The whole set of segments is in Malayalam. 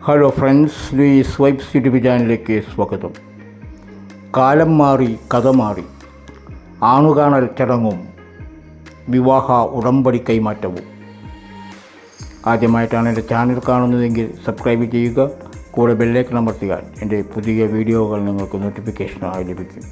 Hello friends, Louis vibes YouTube ചാനലിലേക്ക് സ്വാഗതം. കാലം മാറി, കഥ മാറി. ആണുകാണൽ ചടങ്ങും വിവാഹ ഉടമ്പടി കൈമാറ്റവും. ആദ്യമായിട്ടാണ് എൻ്റെ ചാനൽ കാണുന്നതെങ്കിൽ സബ്സ്ക്രൈബ് ചെയ്യുക. കൂടെ ബെല്ലൈക്കൺ അമർത്തിയാൽ എൻ്റെ പുതിയ വീഡിയോകൾ നിങ്ങൾക്ക് നോട്ടിഫിക്കേഷനായി ലഭിക്കും.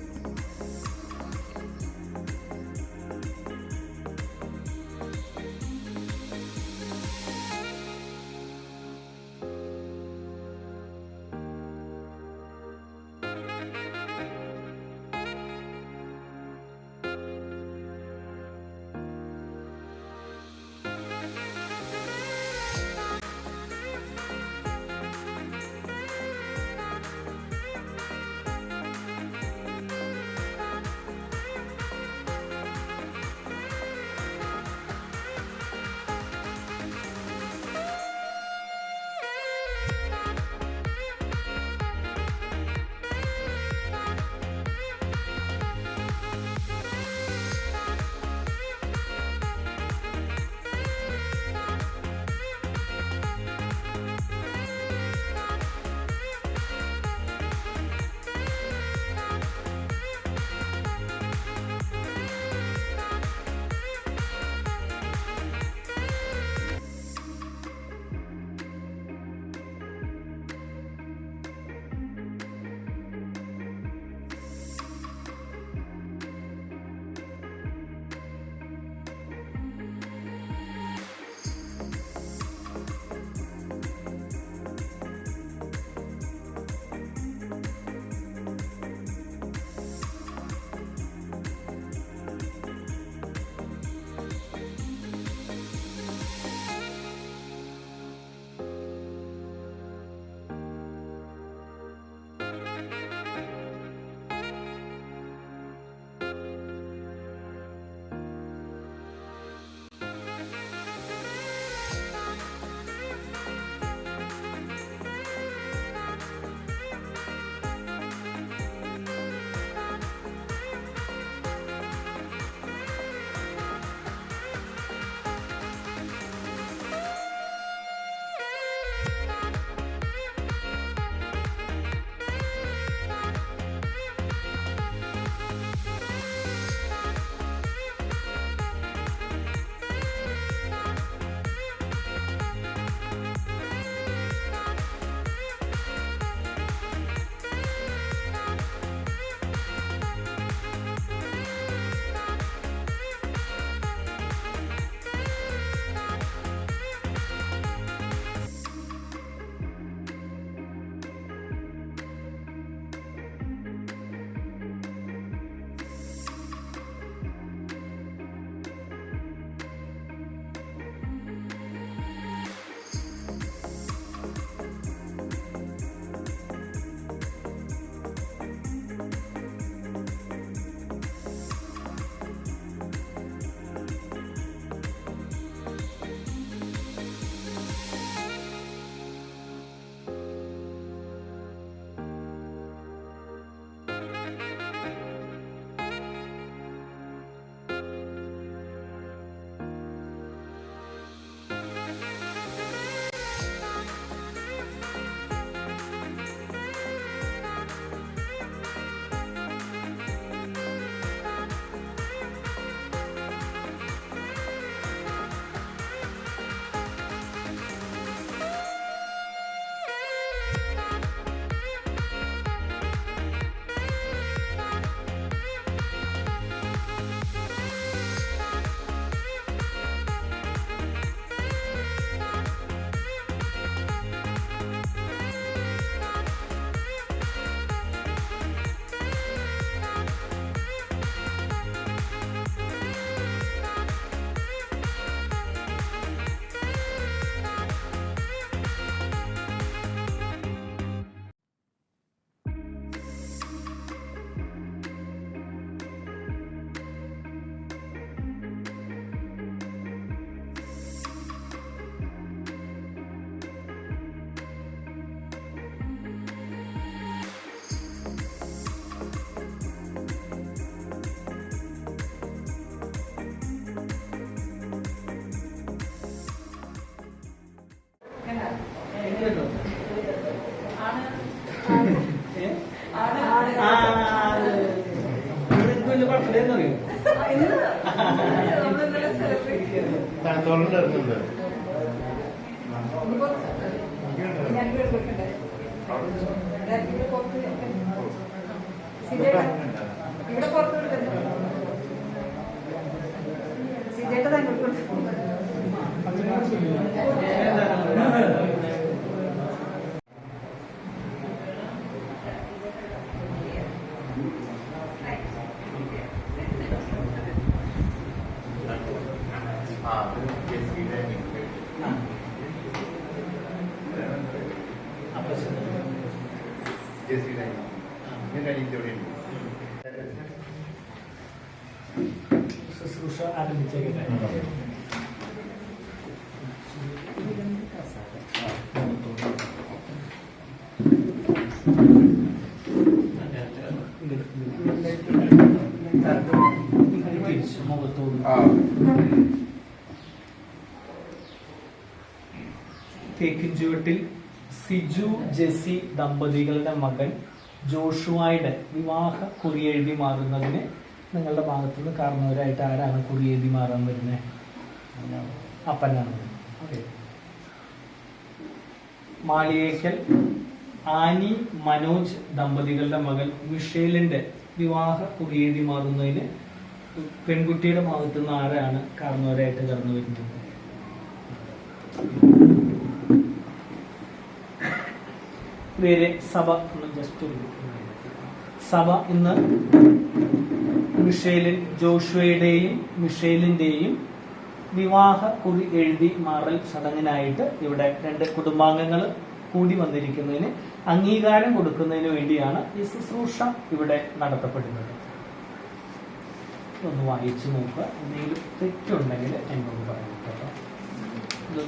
ഇവിടെ പുറത്ത് സിജേട്ട തന്നെ ശുശ്രൂഷ ആരംഭിച്ചേക്കട്ടെ. തേക്കിൻ ചുവട്ടിൽ സിജു ജെസി ദമ്പതികളുടെ മകൻ ജോഷുവയുടെ വിവാഹ കുറിയെഴുതി മാറുന്നതിന് നിങ്ങളുടെ ഭാഗത്തു നിന്ന് കാരണവരായിട്ട് ആരാണ് കുറിയെഴുതി മാറാൻ വരുന്നത്? അപ്പനാണ്. ഓക്കെ. മാളിയേക്കൽ ആനി മനോജ് ദമ്പതികളുടെ മകൾ മിഷേലിന്റെ വിവാഹ കുറിയെഴുതി മാറുന്നതിന് പെൺകുട്ടിയുടെ ഭാഗത്തു നിന്ന് ആരാണ് കാരണവരായിട്ട് കടന്നു വരുന്നത്? പേര് സഭ ജസ്റ്റ് സഭ ഇന്ന് മിഷേലിൻ ജോഷുവയുടെയും മിഷേലിന്റെയും വിവാഹ കുറി എഴുതി മാറൽ ചടങ്ങിനായിട്ട് ഇവിടെ രണ്ട് കുടുംബാംഗങ്ങൾ കൂടി വന്നിരിക്കുന്നതിന് അംഗീകാരം കൊടുക്കുന്നതിന് വേണ്ടിയാണ് ഈ ശുശ്രൂഷ ഇവിടെ നടത്തപ്പെടുന്നത്. ഒന്ന് വായിച്ചു നോക്കുക. എന്തെങ്കിലും തെറ്റുണ്ടെങ്കിൽ എന്നോട് പറയണം കേട്ടോ. ഇത്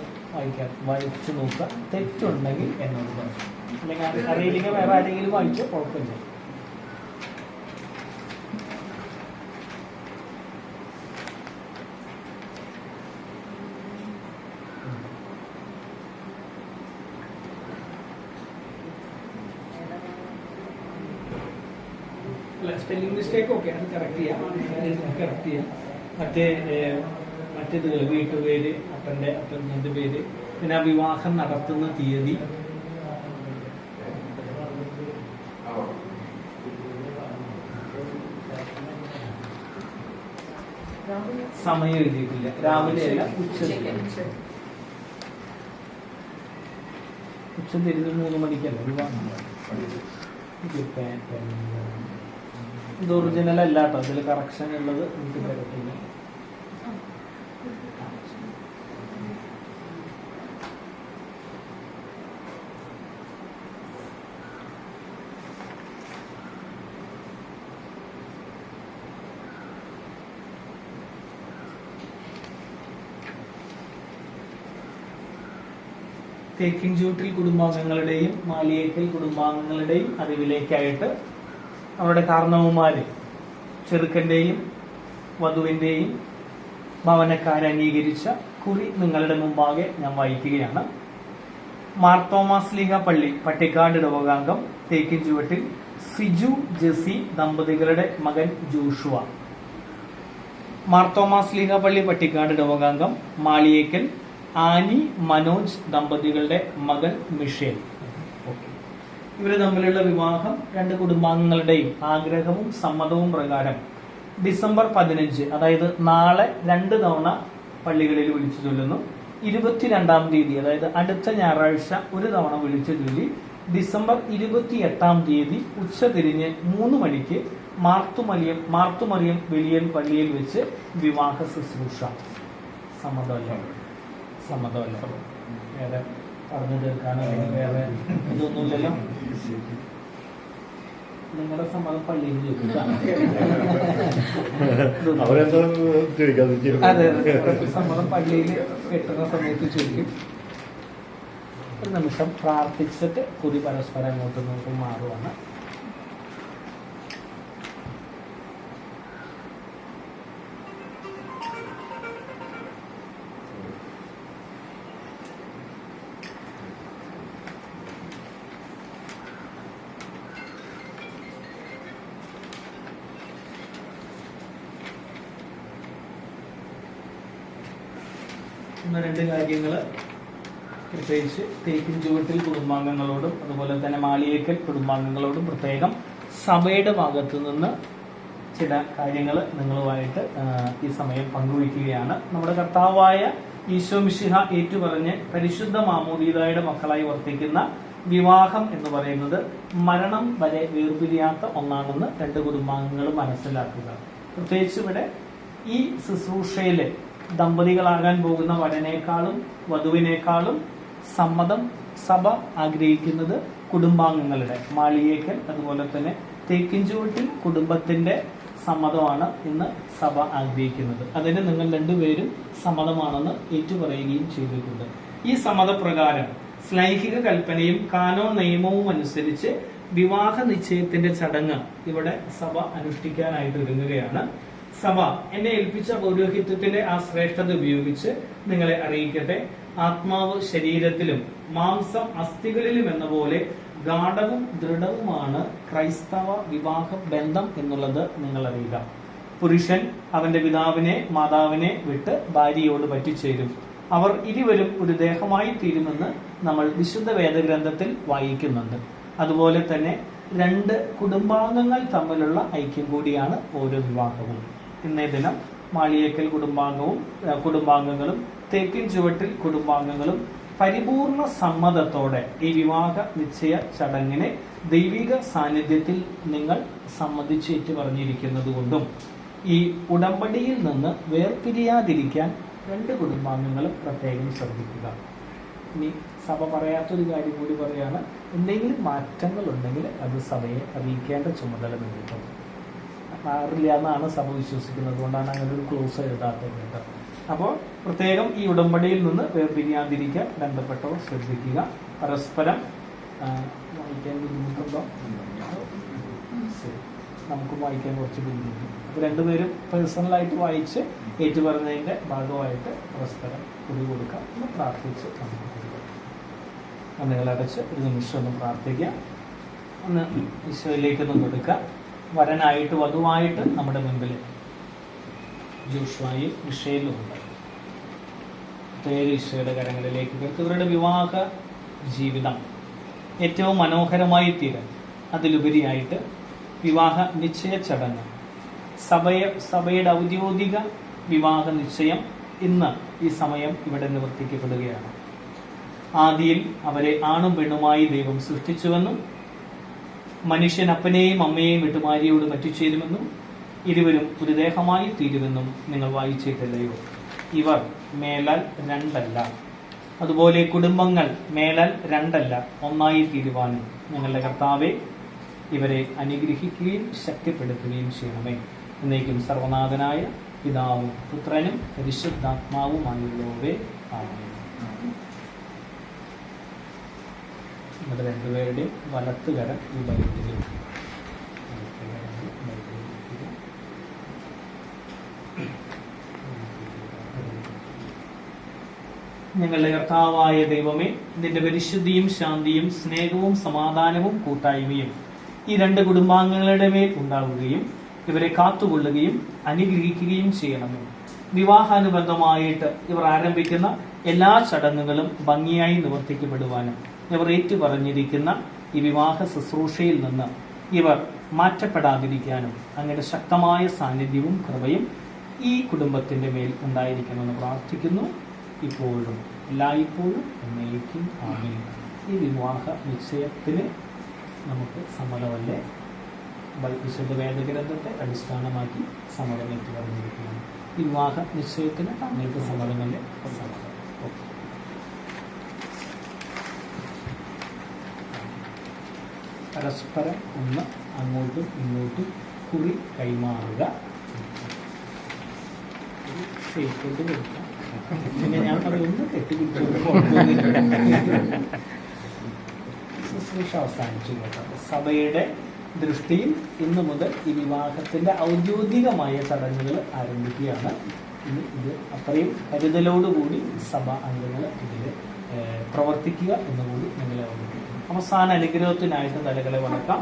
വായിച്ചു നോക്കുക. തെറ്റുണ്ടെങ്കിൽ എന്നോട് പറയും. അല്ലെങ്കിൽ അറിയില്ലെങ്കിൽ വേറെ ആരെങ്കിലും വായിച്ചോ കുഴപ്പമില്ല. സ്പെല്ലിംഗ് മിസ്റ്റേക്ക് ഓക്കെ, അത് കറക്റ്റ് ചെയ്യാം. മറ്റേത് വീട്ടുപേര്, അപ്പൻ്റെ പേര്, പിന്നെ ആ വിവാഹം നടത്തുന്ന തീയതി, സമയം എഴുതിയിട്ടില്ല. രാവിലെ അല്ല, ഉച്ച തിരിഞ്ഞ് 3 മണിക്കല്ല വിവാഹം. ഇത് ഒറിജിനൽ അല്ല കേട്ടോ, ഇതിൽ കറക്ഷൻ ഉള്ളത് എനിക്ക് തരത്തില്ല. തേക്കിൻ ചുവട്ടിൽ കുടുംബാംഗങ്ങളുടെയും മാലിയേക്കൽ കുടുംബാംഗങ്ങളുടെയും അറിവിലേക്കായിട്ട് അവരുടെ കാരണവന്മാര് ചെറുക്കന്റെയും വധുവിന്റെയും ഭവനക്കാരെ അംഗീകരിച്ച കുറി നിങ്ങളുടെ മുമ്പാകെ ഞാൻ വായിക്കുകയാണ്. മാർത്തോമാസ് ലീഗ പള്ളി പട്ടിക്കാട് ഇടവകാംഗം തേക്കിൻ ചുവട്ടിൽ സിജു ജെസി ദമ്പതികളുടെ മകൻ ജോഷുവ. മാർത്തോമാസ് ലീഗ പള്ളി പട്ടിക്കാട് ഇടവകാംഗം മാളിയേക്കൽ ആനി മനോജ് ദമ്പതികളുടെ മകൻ മിഷേൽ. ഇവര് തമ്മിലുള്ള വിവാഹം രണ്ട് കുടുംബാംഗങ്ങളുടെയും ആഗ്രഹവും സമ്മതവും പ്രകാരം ഡിസംബർ 15, അതായത് നാളെ 2 തവണ പള്ളികളിൽ വിളിച്ചു ചൊല്ലുന്നു. 22-ാം തീയതി, അതായത് അടുത്ത ഞായറാഴ്ച 1 തവണ വിളിച്ചു ചൊല്ലി ഡിസംബർ 28-ാം തീയതി ഉച്ച തിരിഞ്ഞ് 3 മണിക്ക് മാർത്തുമറിയം വെളിയൽ പള്ളിയിൽ വെച്ച് വിവാഹ ശുശ്രൂഷ. സമ്മതമല്ല വേറെ പറഞ്ഞു തീർക്കാനോ വേറെ ഇതൊന്നുമില്ലല്ലോ. നിങ്ങളുടെ സമ്മതം പള്ളിയിൽ ചോദിക്കാം. അതെ, സമ്മതം പള്ളിയിൽ കെട്ടുന്ന സമയത്ത് ചോദിക്കും. ഒരു നിമിഷം പ്രാർത്ഥിച്ചിട്ട് കുറി പരസ്പരം അങ്ങോട്ടും മാറുവാണ്. എന്ന രണ്ട് കാര്യങ്ങൾ പ്രത്യേകിച്ച് തേക്കിൻ ചുവട്ടിൽ കുടുംബാംഗങ്ങളോടും അതുപോലെ തന്നെ മാളിയേക്കൽ കുടുംബാംഗങ്ങളോടും പ്രത്യേകം സഭയുടെ ഭാഗത്തു നിന്ന് ചില കാര്യങ്ങൾ നിങ്ങളുമായിട്ട് ഈ സമയം പങ്കുവയ്ക്കുകയാണ്. നമ്മുടെ കർത്താവായ ഈശോ മിശിഹ ഏറ്റുപറഞ്ഞ് പരിശുദ്ധ മാമോദീതായുടെ മക്കളായി വർത്തിക്കുന്ന വിവാഹം എന്ന് പറയുന്നത് മരണം വരെ വേർപിരിയാത്ത ഒന്നാണെന്ന് രണ്ട് കുടുംബാംഗങ്ങൾ മനസ്സിലാക്കുക. പ്രത്യേകിച്ച് ഇവിടെ ഈ ശുശ്രൂഷയില് ദമ്പതികളാകാൻ പോകുന്ന വരനേക്കാളും വധുവിനേക്കാളും സമ്മതം സഭ ആഗ്രഹിക്കുന്നത് കുടുംബാംഗങ്ങളുടെ മാളിയേക്കൽ അതുപോലെ തന്നെ തേക്കിൻചുവട്ടിൽ കുടുംബത്തിന്റെ സമ്മതമാണ് ഇന്ന് സഭ ആഗ്രഹിക്കുന്നത്. അതിന് നിങ്ങൾ രണ്ടുപേരും സമ്മതമാണെന്ന് ഏറ്റുപറയുകയും ചെയ്തിട്ടുണ്ട്. ഈ സമ്മതപ്രകാരം ശ്ലൈഹിക കൽപ്പനയും കാനോൻ നിയമവും അനുസരിച്ച് വിവാഹ നിശ്ചയത്തിന്റെ ചടങ്ങ് ഇവിടെ സഭ അനുഷ്ഠിക്കാനായിട്ട് ഒരുങ്ങുകയാണ്. സഭ എന്നെ ഏൽപ്പിച്ച പൗരോഹിത്യത്തിന്റെ ആ ശ്രേഷ്ഠത ഉപയോഗിച്ച് നിങ്ങളെ അറിയിക്കട്ടെ. ആത്മാവ് ശരീരത്തിലും മാംസം അസ്ഥികളിലും എന്ന പോലെ ഗാഢവും ദൃഢവുമാണ് ക്രൈസ്തവ വിവാഹ ബന്ധം എന്നുള്ളത് നിങ്ങൾ അറിയുക. പുരുഷൻ അവന്റെ പിതാവിനെ മാതാവിനെ വിട്ട് ഭാര്യയോട് പറ്റിച്ചേരും. അവർ ഇരുവരും ഒരു ദേഹമായി തീരുമെന്ന് നമ്മൾ വിശുദ്ധ വേദഗ്രന്ഥത്തിൽ വായിക്കുന്നുണ്ട്. അതുപോലെ തന്നെ രണ്ട് കുടുംബാംഗങ്ങൾ തമ്മിലുള്ള ഐക്യം കൂടിയാണ് ഓരോ വിവാഹവും. ഇന്നേ ദിനം മാളിയേക്കൽ കുടുംബാംഗങ്ങളും തേക്കിൻ ചുവട്ടിൽ കുടുംബാംഗങ്ങളും പരിപൂർണ സമ്മതത്തോടെ ഈ വിവാഹ നിശ്ചയ ചടങ്ങിനെ ദൈവിക സാന്നിധ്യത്തിൽ നിങ്ങൾ സമ്മതിച്ചേറ്റ് പറഞ്ഞിരിക്കുന്നത് കൊണ്ടും ഈ ഉടമ്പടിയിൽ നിന്ന് വേർപിരിയാതിരിക്കാൻ രണ്ട് കുടുംബാംഗങ്ങളും പ്രത്യേകം ശ്രദ്ധിക്കുക. ഇനി സഭ പറയാത്തൊരു കാര്യം കൂടി പറയാണ്, എന്തെങ്കിലും മാറ്റങ്ങൾ ഉണ്ടെങ്കിൽ അത് സഭയെ അറിയിക്കേണ്ട ചുമതല നിങ്ങൾക്കുണ്ട്. മാറില്ല എന്നാണ് സഭ വിശ്വസിക്കുന്നത്, അതുകൊണ്ടാണ് അങ്ങനെ ഒരു ക്ലോസ് എഴുതാത്തത് കേട്ടോ. അപ്പോൾ പ്രത്യേകം ഈ ഉടമ്പടിയിൽ നിന്ന് വേർപിരിയാതിരിക്കാൻ ബന്ധപ്പെട്ടവർ ശ്രദ്ധിക്കുക. പരസ്പരം വായിക്കാൻ ബുദ്ധിമുട്ടുണ്ടോ? നമുക്ക് വായിക്കാൻ കുറച്ച് ബുദ്ധിമുട്ടുണ്ട്. അപ്പോൾ രണ്ടുപേരും പേഴ്സണലായിട്ട് വായിച്ച് ഏറ്റുപറഞ്ഞതിൻ്റെ ഭാഗമായിട്ട് പരസ്പരം കൊടുക്കാം എന്ന് പ്രാർത്ഥിച്ച് നമുക്ക് കൊടുക്കാം. കണ്ണുകളടച്ച് ഒരു നിമിഷം ഒന്ന് പ്രാർത്ഥിക്കാം. ഒന്ന് ഈശോയിലേക്കൊന്ന് കൊടുക്കുക. വരനായിട്ട് വധുവായിട്ട് നമ്മുടെ മുൻപിൽ ജോഷുവായും മിഷേലും ഉണ്ട്. ഈശോയുടെ കരങ്ങളിലേക്ക് ഇവരുടെ വിവാഹ ജീവിതം ഏറ്റവും മനോഹരമായി തീരാൻ, അതിലുപരിയായിട്ട് വിവാഹ നിശ്ചയ ചടങ്ങ് സഭയുടെ ഔദ്യോഗിക വിവാഹ നിശ്ചയം ഇന്ന് ഈ സമയം ഇവിടെ നിവർത്തിക്കപ്പെടുകയാണ്. ആദിയിൽ അവരെ ആണും പെണ്ണുമായി ദൈവം സൃഷ്ടിച്ചുവെന്നും മനുഷ്യൻ അപ്പനെയും അമ്മയെയും വിട്ടുമാരിയോട് പറ്റിച്ചേരുമെന്നും ഇരുവരും ഒരു ദേഹമായി തീരുമെന്നും നിങ്ങൾ വായിച്ചിട്ടില്ലയോ? ഇവർ മേലാൽ രണ്ടല്ല, അതുപോലെ കുടുംബങ്ങൾ മേലാൽ രണ്ടല്ല ഒന്നായി തീരുവാനും ഞങ്ങളുടെ കർത്താവെ ഇവരെ അനുഗ്രഹിക്കുകയും ശക്തിപ്പെടുത്തുകയും ചെയ്യണമേ. എന്നേക്കും സർവനാഥനായ പിതാവും പുത്രനും പരിശുദ്ധാത്മാവുമായുള്ളവരെ ആമേൻ. നമ്മുടെ രണ്ടുപേരുടെയും വലത്തുകരം ഈ ബൈബിളിൽ ഞങ്ങളുടെ കർത്താവായ ദൈവമേ, നിന്റെ പരിശുദ്ധിയും ശാന്തിയും സ്നേഹവും സമാധാനവും കൂട്ടായ്മയും ഈ രണ്ട് കുടുംബാംഗങ്ങളുടെ മേൽ ഉണ്ടാവുകയും ഇവരെ കാത്തുകൊള്ളുകയും അനുഗ്രഹിക്കുകയും ചെയ്യണമേ. വിവാഹാനുബന്ധമായിട്ട് ഇവർ ആരംഭിക്കുന്ന എല്ലാ ചടങ്ങുകളും ഭംഗിയായി നിവർത്തിക്കപ്പെടുവാനും ഇവർ ഏറ്റുപറഞ്ഞിരിക്കുന്ന ഈ വിവാഹ ശുശ്രൂഷയിൽ നിന്ന് ഇവർ മാറ്റപ്പെടാതിരിക്കാനും അങ്ങയുടെ ശക്തമായ സാന്നിധ്യവും കൃപയും ഈ കുടുംബത്തിന്റെ മേൽ ഉണ്ടായിരിക്കണമെന്ന് പ്രാർത്ഥിക്കുന്നു. ഇപ്പോഴും എല്ലായ്പ്പോഴും എന്നേക്കും ആമേൻ. ഈ വിവാഹ നിശ്ചയത്തിന് നമുക്ക് സമ്മതമല്ലേ? വിശുദ്ധ വേദഗ്രന്ഥത്തെ അടിസ്ഥാനമാക്കി സമ്മതം ഏറ്റ് പറഞ്ഞിരിക്കുകയാണ്. ഈ വിവാഹ നിശ്ചയത്തിന് താങ്കൾക്ക് സമ്മതമല്ലേ? സമ്മതം. പരസ്പരം ഒന്ന് അങ്ങോട്ടും ഇങ്ങോട്ടും കുറി കൈമാറുക. ഷെയ്ക്കൊണ്ട് കൊടുക്കാം. പിന്നെ ഞാൻ പറയുന്നു കെട്ടിപ്പിടിച്ചു ശുശ്രൂഷ അവസാനിച്ചു കേട്ടോ. സഭയുടെ ദൃഷ്ടിയിൽ ഇന്നു മുതൽ ഈ വിവാഹത്തിന്റെ ഔദ്യോഗികമായ ചടങ്ങുകൾ ആരംഭിക്കുകയാണ്. ഇത് അത്രയും കരുതലോടുകൂടി സഭ അംഗങ്ങൾ ഇതിൽ പ്രവർത്തിക്കുക എന്നുകൂടി നിങ്ങളെ ഓർമ്മിപ്പിക്കുന്നു. അവസാന അനുഗ്രഹത്തിനായിട്ട് തലകളെ വണക്കാം.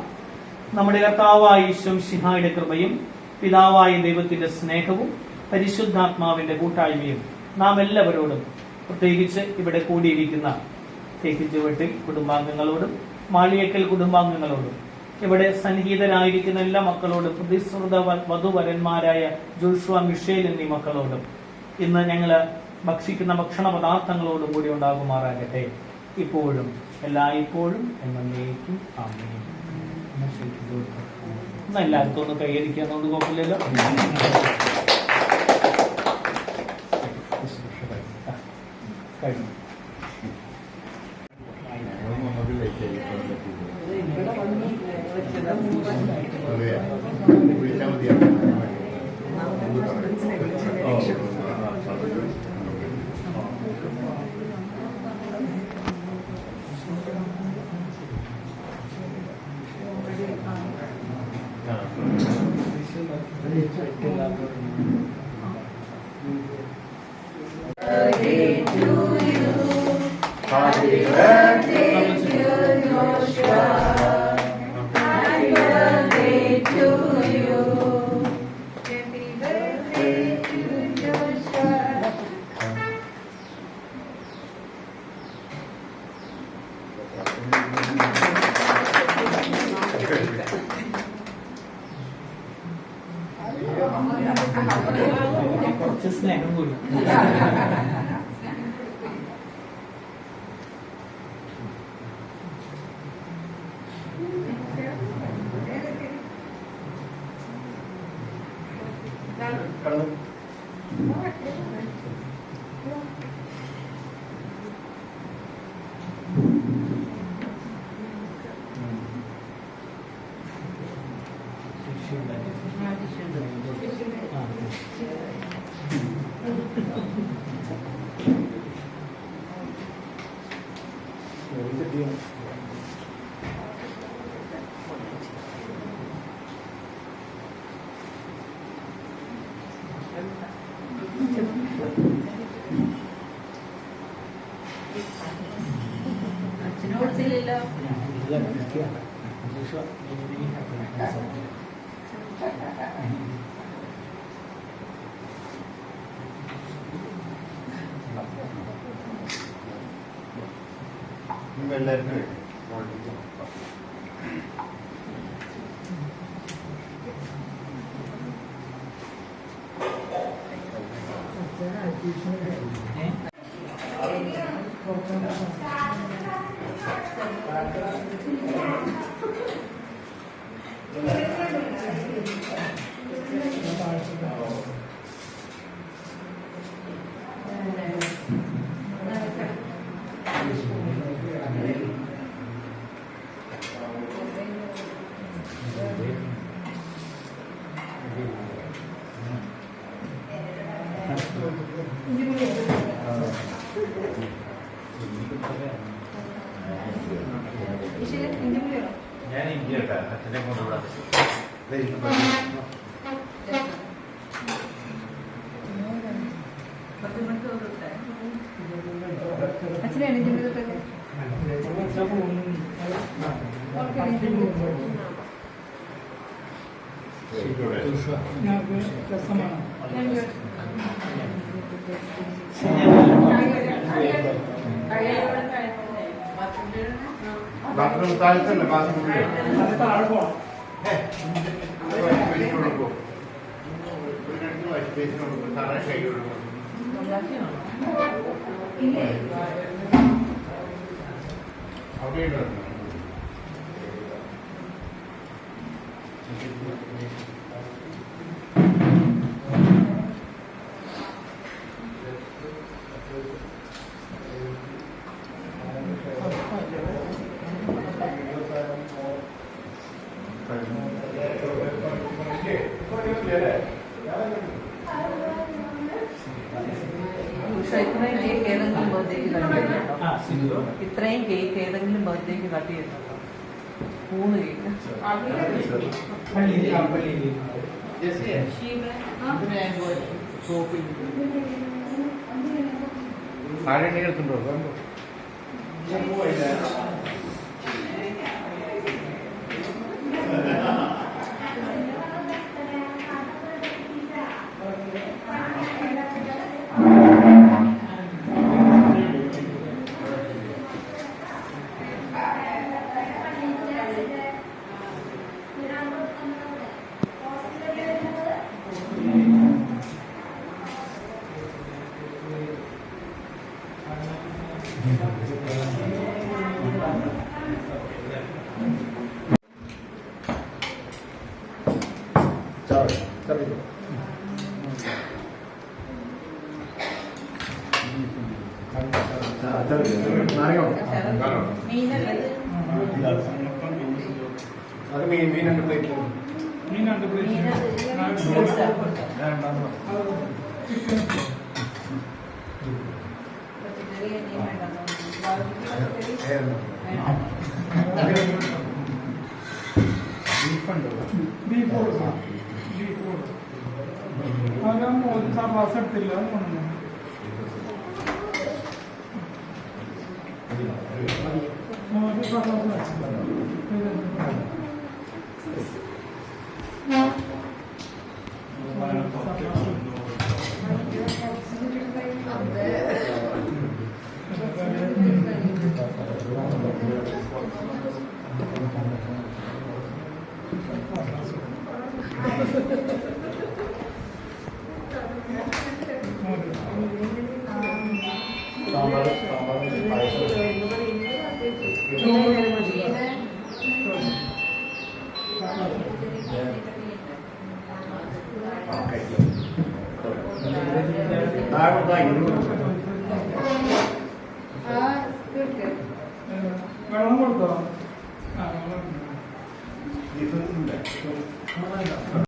നമ്മുടെ കർത്താവായ ഈശോ മിശിഹായുടെ കൃപയും പിതാവായ ദൈവത്തിന്റെ സ്നേഹവും പരിശുദ്ധാത്മാവിന്റെ കൂട്ടായ്മയും നാം എല്ലാവരോടും പ്രത്യേകിച്ച് ഇവിടെ കൂടിയിരിക്കുന്ന തേക്കിച്ചുവട്ടിൽ കുടുംബാംഗങ്ങളോടും മാളിയേക്കൽ കുടുംബാംഗങ്ങളോടും ഇവിടെ സന്നിഹിതരായിരിക്കുന്ന എല്ലാ മക്കളോടും പ്രതിശ്രുത വധുവരന്മാരായ ജോഷുവ മിഷേൽ എന്നീ മക്കളോടും ഇന്ന് ഞങ്ങൾ ഭക്ഷിക്കുന്ന ഭക്ഷണ പദാർത്ഥങ്ങളോടും കൂടി ഉണ്ടാകുമാറാകട്ടെ, ഇപ്പോഴും എല്ലായ്പ്പോഴും എന്നേക്കും ആമേൻ. ഇന്ന് എല്ലാവർക്കും ഒന്ന് കൈയടിക്കാന്നുകൊണ്ട് കുഴപ്പമില്ലല്ലോ. കഴിഞ്ഞു. കുറച്ച് സ്നേഹം കൂടി. ഞാൻ ഇന്ത്യ അച്ഛനെ കൊണ്ടുവിടാം. ബാത്റൂം താഴത്തല്ല, ബാത്റൂം അവിടെ ഇത്രയും കേക്ക് ഏതെങ്കിലും ബർത്ത്ഡേക്ക് കട്ട് ചെയ്തിട്ടുണ്ടോ? 3 കേക്ക്. സാരി എടുത്തുണ്ടോ? മീനല്ലത് അത് മീനുണ്ട് പ്ലേറ്റ് മീനത് വെള്ളം കൊടുത്തോ